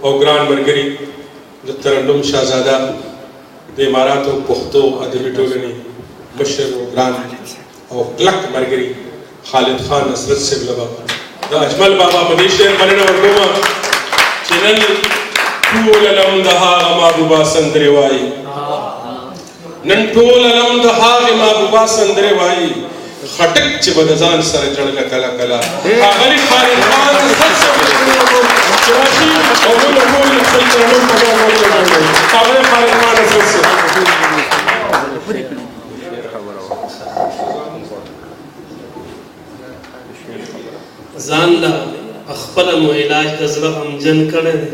او ګران ملګري د ترنم شاهزاده د اماراتو پښتو ادبي ټولنې مشر او ګران او کلک ملګري خالد خان نصرت صاحب لبا د اجمل بابا په دې شعر مننه ورکوم چې نن ټول علم د هغه محبوبا سندرې وایي نن ټول علم د هغه محبوبا سندرې وایي خټک چې به د ځان سره جړګه کله کله ښاغلي خالد خان نصرت صاحب راشي او موږ ټول خپل ترنم په ډول وکړو ښاغلي خالد خان نصرت صاحب ځان له خپله مو علاج د زړه غمجن کړی دی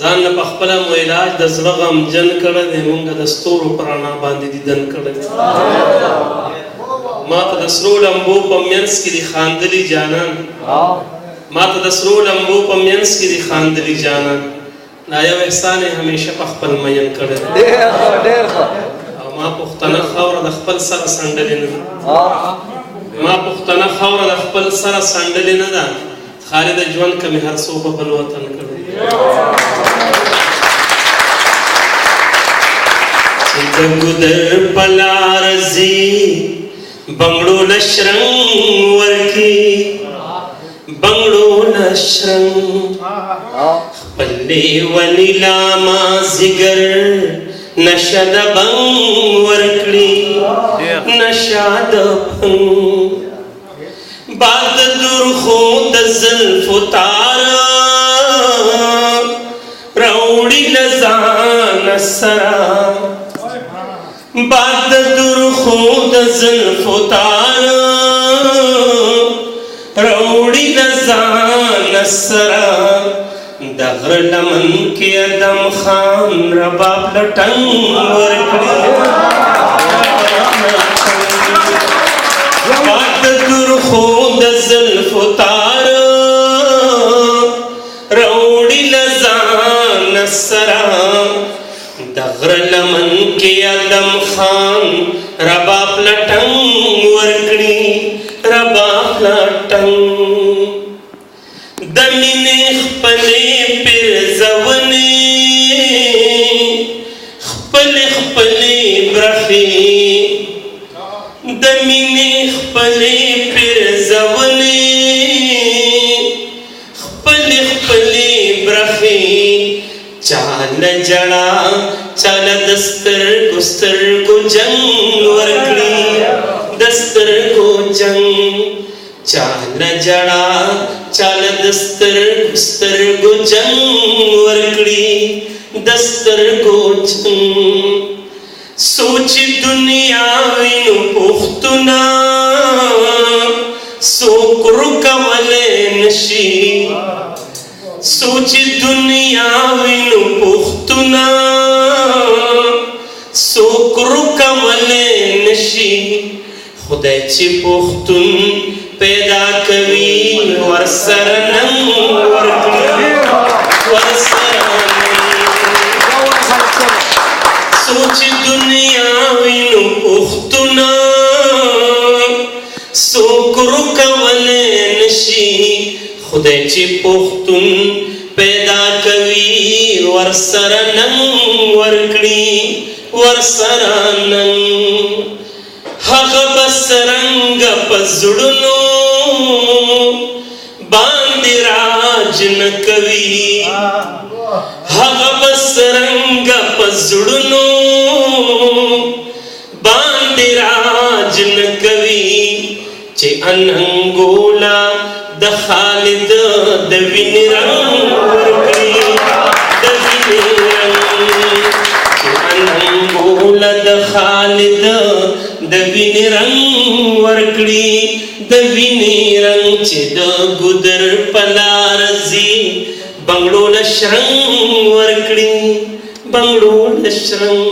ځان له خپله مو علاج د زړه غمجن کړی دی مونږ د ستورو په رڼا باندې دیدن کړی دی ما ته د سرو لمبو په منځ کې دي خاندلي جانان ما ته د سرو لمبو په منځ کې دي خاندلي جانان دا یو احسان یې همیشه په خپل مین کړی دی او ما پښتنه خاوره د خپل سره سنډلې نه ده ما پښتنه خاوره د خپل سره سنډلې نه ده خالد ژوند که مې هر څو په بل وطن کړی چې د ګودر په لار ځي بنګړو لشرنګ ورکي بنګړو لشرنګ خپل لیوني لاما زیګر نشه د بنګ ورکړي نشه د بنګ باد درخو د زلفو تار راوړي له ځانه سره باد درخو د زلفو تار راوړي له ځانه سره د غره لمن کې ادم خان رباب لټنګ ورکړي باد درخو د زلفو تار راوړي له ځانه سره د غره لمن کې ادم خان رباب لټنګ ورکړي رباب لټنګ د مینې خپلې پرزونې خپلې برخې د مینې خپلې پرزونې خپلې برخې چاله جړا چاله د سترګو جنګ ورکړي د سترګو جنګ چاله جړا چاله د سترګو جنګ ورکړي د سترګو جنګ سوچ دنیا وینو پختونه څوک رکولی نشي سوچ دنیا وینو پختونه څوک رکولی نشي خدای چې پختون پیدا کوي ورسره ننګ ورکړي ورسره سوچ دنیا وینو پختونه څوک رکولی نشي خدای چې پختون پیدا کوي ورسره ننګ ورکړي ورسره ننګ هغه به څرنګه په زړونو باندې راج نه کوي هغه به څرنګه په زړونو باندې راج نه کوي چې اننګولا د خالد د وینې رنګ ورکړي د وینې رنګ چې اننګولا د خالد د وینې رنګ ورکړي د وینې رنګ چې د ګودر په لار ځي بنګړو لشرنګ ورکړي بنګړو لشرنګ